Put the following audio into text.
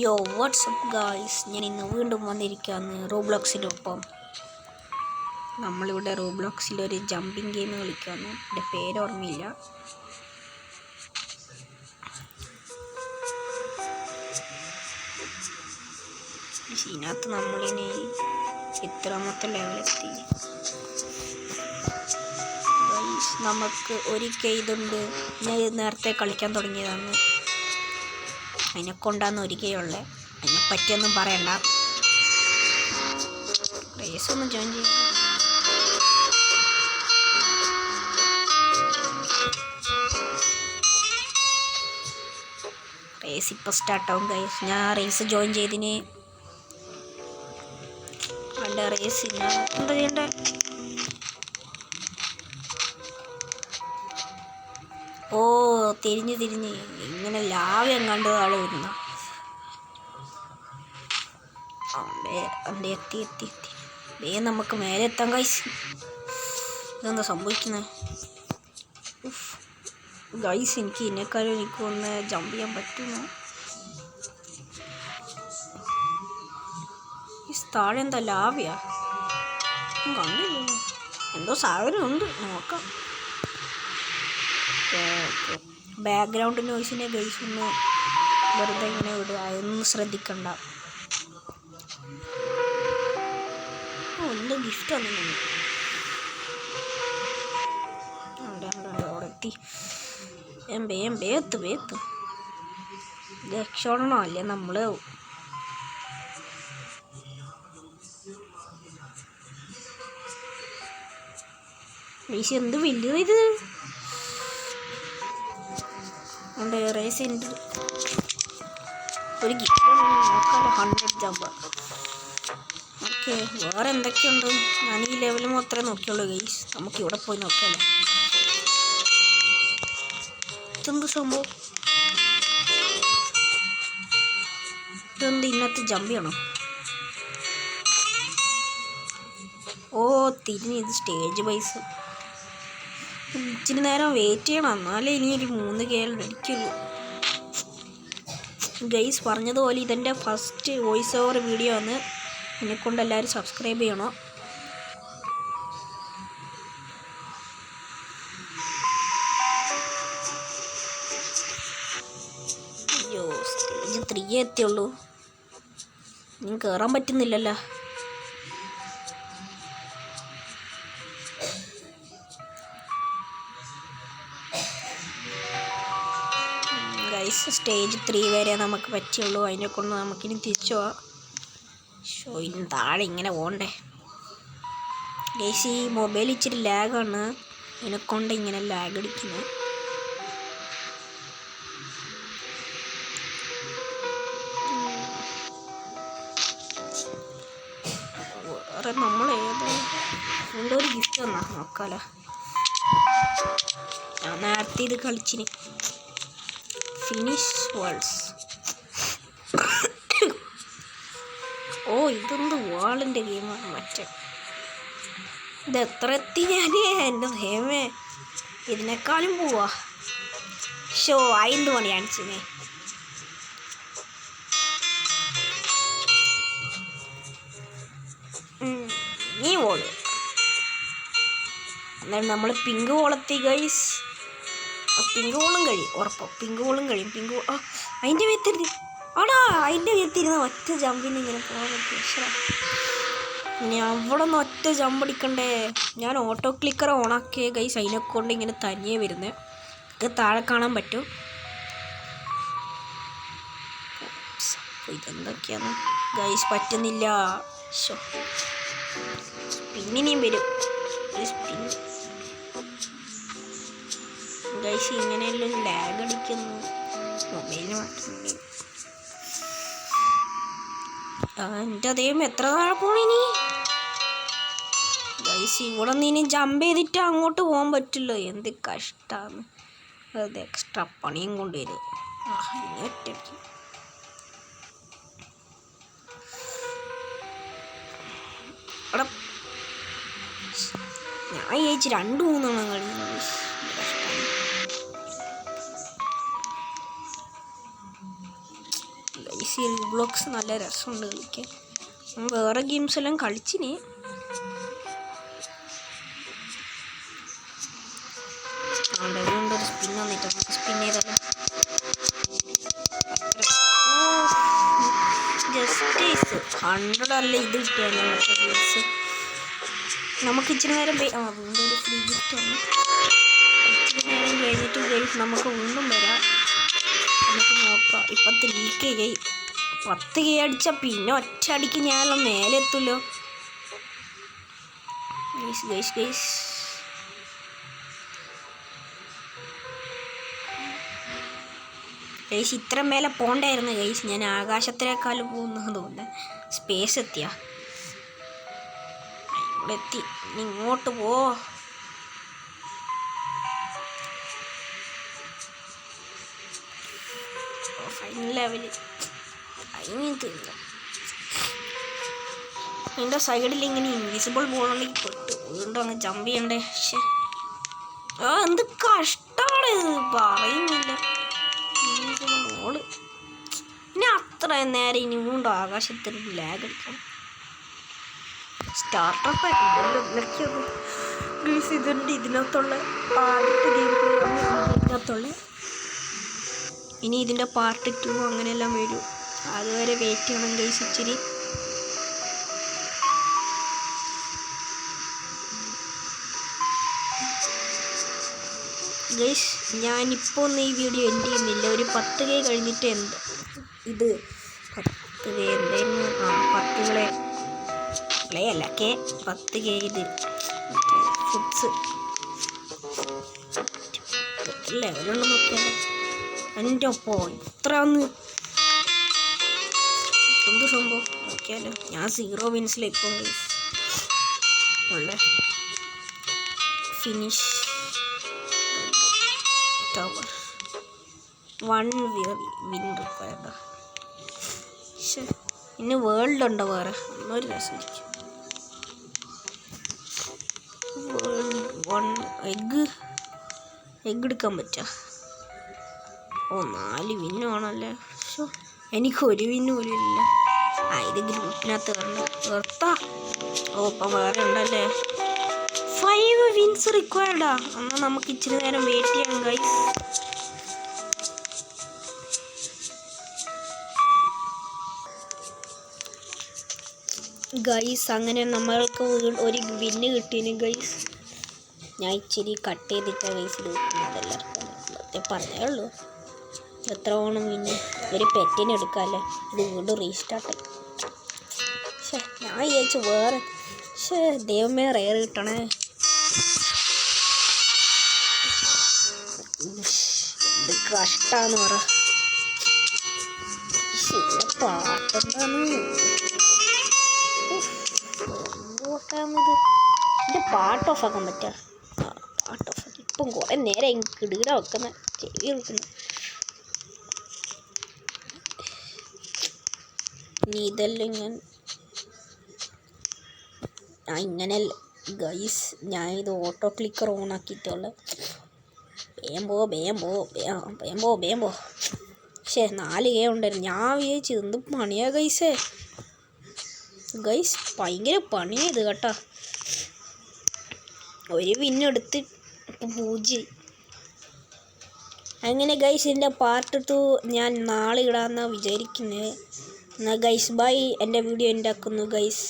യോ WhatsApp guys, ഞാൻ ഇന്ന് വീണ്ടും വന്നിരിക്കുകയാണ് റോബ്ലോക്സിനൊപ്പം. നമ്മളിവിടെ റോബ്ലോക്സിലൊരു ജമ്പിങ് ഗെയിം കളിക്കുകയാണ്. എൻ്റെ പേരോർമ്മയില്ല. ഇതിനകത്ത് നമ്മളിനി എത്രാമത്തെ ലെവലെത്തി? നമുക്ക് ഒരിക്കൽ ഇതുണ്ട്. ഞാൻ നേരത്തെ കളിക്കാൻ തുടങ്ങിയതാണ്. അതിനെ കൊണ്ടാന്ന് ഒരിക്കലുള്ളത്. അതിനെ പറ്റിയൊന്നും പറയണ്ട. റേസ് ഒന്ന് ജോയിൻ ചെയ്യും. റേസ് ഇപ്പോൾ സ്റ്റാർട്ടാവും ഗൈസ്. ഞാൻ റേസ് ജോയിൻ ചെയ്തിന്. എൻ്റെ റേസ് എന്താ ചെയ്യണ്ടേ? ഓ, തിരിഞ്ഞ് ഇങ്ങനെ ലാവ എങ്ങാണ്ട് ആള് വരുന്ന. എത്തി നമുക്ക് മേലെ എത്താൻ ഗൈസ്. ഇതെന്താ സംഭവിക്കുന്നത് ഗൈസ്? എനിക്ക് ഒന്ന് ജമ്പ് ചെയ്യാൻ പറ്റുമോ? ഈ താഴെ എന്താ ലാവയാ? കണ്ടില്ല. എന്തോ സാധനം ഉണ്ട്, നോക്കാം. ബാക്ക്ഗ്രൗണ്ട് നോയ്സിനെ ഗൈസ് ഒന്ന് വെറുതെ ഇങ്ങനെ വിടുക, അതൊന്നും ശ്രദ്ധിക്കണ്ട. ഒന്ന് ഗിഫ്റ്റ് വന്നിട്ടുണ്ട്. അവിടെ എത്തി. വേത്ത് രക്ഷപ്പെടണോ അല്ലേ നമ്മള്? ഗൈസ് എന്ത് വലിയത് ഇത്! റേസിൻ്റെ ഒരു ഗിഫ്റ്റ് നോക്കാമല്ലോ. 100 ജമ്പ്. ഓക്കെ, വേറെ എന്തൊക്കെയുണ്ട്? ഞാൻ ഈ ലെവൽ മാത്രമേ നോക്കിയുള്ളൂ ഗൈസ്. നമുക്ക് ഇവിടെ പോയി നോക്കിയാലോ. ഇതെന്ത് സംഭവം? ഇതെന്ത് ഇന്നത്തെ ജമ്പ് ചെയ്യണോ? ഓ, ഇത് സ്റ്റേജ് ബൈസ്. ഇച്ചിരി നേരം വെയിറ്റ് ചെയ്യണം, എന്നാലേ ഇനി ഒരു 3 കേൾ അടിക്കുള്ളൂ ഗൈസ്. പറഞ്ഞതുപോലെ ഇതെൻ്റെ ഫസ്റ്റ് വോയിസ് ഓവർ വീഡിയോ ആണ്. എന്നെക്കൊണ്ട് എല്ലാവരും സബ്സ്ക്രൈബ് ചെയ്യണോ. അയ്യോ, സ്റ്റേജ് 3 എത്തിയുള്ളൂ. ഇനി കയറാൻ പറ്റുന്നില്ലല്ലോ. സ്റ്റേജ് 3 വരെ നമുക്ക് പറ്റുള്ളൂ. അതിനെ കൊണ്ട് നമുക്കിനി തിരിച്ചു പോവാം. ഇനി താഴെ ഇങ്ങനെ പോകണ്ടേ ഗൈസ്? ഈ മൊബൈൽ ഇച്ചിരി ലാഗാണ്, ഇതിനെക്കൊണ്ട് ഇങ്ങനെ ലാഗ് അടിക്കുന്നത്. വേറെ നമ്മൾ എന്തോ ഒരു ഗിഫ്റ്റ് തന്നാ നോക്കാലോ. ഞാൻ നേരത്തെ ഇത് കളിച്ചിന്. Finish worlds. ഓ, ഇതൊന്ന് വാളിൻ്റെ ഗെയിമാണ്. മറ്റേ ഇത് എത്ര എത്തി ഞാൻ? എൻ്റെ ഹേമേ, ഇതിനേക്കാളും പോവാ. ഷോ 5 മണി കാണിച്ചേ. നീ വോള് എന്നാലും നമ്മൾ പിങ്ക് വോളെത്തി ഗൈസ്. പിങ്ക് ബോളും കഴിയും, ഉറപ്പം. പിങ്ക് ബോളും കഴിയും. അതിൻ്റെ വേത്തിരുന്ന് അതിൻ്റെ വേത്തിരുന്ന് ഒറ്റ ജമ്പിന് ഇങ്ങനെ പോകാൻ പറ്റും. ഇനി അവിടെ നിന്ന് ഒറ്റ ജമ്പ് അടിക്കണ്ടേ? ഞാൻ ഓട്ടോ ക്ലിക്കർ ഓണാക്കിയ ഗൈസ്. അതിനെക്കൊണ്ട് ഇങ്ങനെ തനിയെ വരുന്നത്. ഇത് താഴെ കാണാൻ പറ്റും. ഇതെന്തൊക്കെയാണ് ഗൈസ്? പറ്റുന്നില്ല. പിന്നിനെയും വരും ഗൈസ്. ഇങ്ങനെയെല്ലാം ലാഗ് അടിക്കുന്നു മൊബൈലിന്. മാറ്റുന്നുണ്ട് എൻ്റെ അതേം. എത്ര താഴെ പോണിനി ഗൈസ്? ഇവിടെ നിന്ന് ഇനി ജമ്പ് ചെയ്തിട്ട് അങ്ങോട്ട് പോകാൻ പറ്റില്ലോ. എന്ത് കഷ്ടമാണ് അത്. എക്സ്ട്രാ പണിയും കൊണ്ടുവരും. ഒറ്റയ്ക്ക് അവിടെ ഞാൻ ചേച്ചി 2-3 കളിക്കുന്നത്. ഗൈസ് ഈ ബ്ലോക്സ് നല്ല രസമുണ്ട് കളിക്കാൻ. വേറെ ഗെയിംസ് എല്ലാം കളിച്ചിന്. അതുകൊണ്ടൊരു സ്പിൻ വന്നിട്ട് നമുക്ക് സ്പിൻ ചെയ്താലോ. ജസ്റ്റ് 100 അല്ല ഇത് കിട്ടിയാൽ നമുക്ക് ഗെയിംസ്. നമുക്ക് ഇച്ചിരി നേരം വീണ്ടും ഒരു ഫ്രീ ഗിഫ്റ്റ് ആണ്. ഇച്ചിരി നേരം കഴിഞ്ഞിട്ട് ഗെയിംസ് നമുക്ക് വീണ്ടും വരാം. നമുക്ക് നോക്കാം. ഇപ്പം 3K 10K അടിച്ചാൽ പിന്നെ ഒറ്റ അടിക്ക് ഞാനെല്ലാം മേലെ എത്തുമല്ലോ. ഗൈസ് ഗൈസ് ഗൈസ് ഗൈസ് ഇത്ര മേലെ പോണ്ടായിരുന്നു ഗൈസ്. ഞാൻ ആകാശത്തിനേക്കാളും പോകുന്നതുകൊണ്ട് സ്പേസ് എത്തിയ ഇവിടെ എത്തി. ഇങ്ങോട്ട് പോ. ഫൈനൽ ലെവല് കഴിഞ്ഞിട്ടില്ല. അതിൻ്റെ സൈഡിൽ ഇങ്ങനെ ഇൻവിസിബിൾ ബോളുണ്ടെങ്കിൽ പെട്ടു. വീണ്ടും അങ്ങ് ജമ്പ് ചെയ്യണ്ടേ. പക്ഷേ എന്ത് കഷ്ടമാണ് പറയുന്നില്ല. ഇൻവിസിബിൾ ബോള് പിന്നെ അത്ര നേരം ഇനി വീണ്ടും ആകാശത്തിൽ ലാഗ് അടിക്കണം. സ്റ്റാർട്ടർ ഇതുണ്ട് ഇതിനകത്തുള്ള ആദ്യത്തെ ഗെയിം പ്ലേ ഇതിനകത്തുള്ള. ഇനി ഇതിൻ്റെ പാർട്ട് 2 അങ്ങനെയെല്ലാം വരും. അതുവരെ വെയിറ്റ് ചെയ്യണം ഗൈസ് ഇച്ചിരി. ഗൈസ് ഞാനിപ്പോൾ ഒന്നും ഈ വീഡിയോ എൻഡ് ചെയ്യുന്നില്ല. ഒരു 10K കഴിഞ്ഞിട്ട് ഇത് 10K എന്തായിരുന്നു 10കളെ പ്ലേ അല്ല 10K ഇത് ഫുഡ്സ് ലെവലുണ്ട് നോക്കിയാലോ. എൻ്റെ ഒപ്പം ഇത്ര ഒന്ന് എന്ത് സംഭവം നോക്കിയാലോ. ഞാൻ 0 വിൻസിലെത്തും ഗൈസ്. ഉള്ള ഫിനിഷ് ടവർ 1 വിൻ റിക്വയർഡ്. പക്ഷേ ഇനി വേൾഡ് ഉണ്ടോ വേറെ ഒന്നൊരു രസമായിരിക്കും. വേൾഡ് 1 എഗ്ഗ് എടുക്കാൻ പറ്റുക. 4 വിന്ന് വേണമല്ലേ. പക്ഷേ എനിക്കൊരു വിന്ന് പോലും ഇല്ല. ഇത് ഗ്രൂപ്പിനകത്ത് കണ്ടു നിർത്താ. ഇപ്പം വേറെ ഉണ്ടല്ലേ. 5 വിൻസ് റിക്വയർഡാ. എന്നാൽ നമുക്ക് ഇച്ചിരി നേരം വെയിറ്റ് ചെയ്യാം ഗൈസ്. ഗൈസ് അങ്ങനെ നമ്മൾക്ക് ഒരു വിന്ന് കിട്ടീന് ഗൈസ്. ഞാൻ ഇച്ചിരി കട്ട് ചെയ്തിട്ടാണ് ഗൈസ് ഇത് എല്ലാവർക്കും പറഞ്ഞേ ഉള്ളൂ. എത്ര വേണം വിന്ന്? ഒരു പെറ്റിന് എടുക്കാമല്ലേ. ഇത് വീണ്ടും റീസ്റ്റാർട്ട്. പക്ഷേ ഞാൻ വിചാരിച്ചു വേറെ. പക്ഷേ ദൈവമേ റെയർ കിട്ടണേ. ഇത് കഷ്ടാന്ന് പറ. പാട്ടെന്താണ് എൻ്റെ പാട്ട് ഓഫാക്കാൻ പറ്റുക. പാട്ട് ഓഫാക്കി ഇപ്പം കുറേ നേരം എനിക്ക് കിടുകിട വെക്കുന്ന ചെവി വെക്കുന്നു. ഇനി ഇതെല്ലാം ഇങ്ങനെ ഗൈസ് ഞാൻ ഇത് ഓട്ടോ ക്ലിക്കർ ഓൺ ആക്കിയിട്ടുള്ള. വേഗം പോ. പക്ഷേ 4K ഉണ്ടായിരുന്നു. ഞാൻ വിചാരിച്ചു എന്ത് പണിയാ ഗൈസ് ഭയങ്കര പണിയാണ് ഇത് കേട്ടോ. ഒരു വിന്നെടുത്ത് ഇപ്പം 0. അങ്ങനെ ഗൈസ് ഇതിൻ്റെ പാർട്ട് 2 ഞാൻ നാളെ ഇടാമെന്നാണ് വിചാരിക്കുന്നത്. എന്നാൽ ഗൈസ് ബൈ. എൻ്റെ വീഡിയോ എൻ്റെ ആക്കുന്നു ഗൈസ്.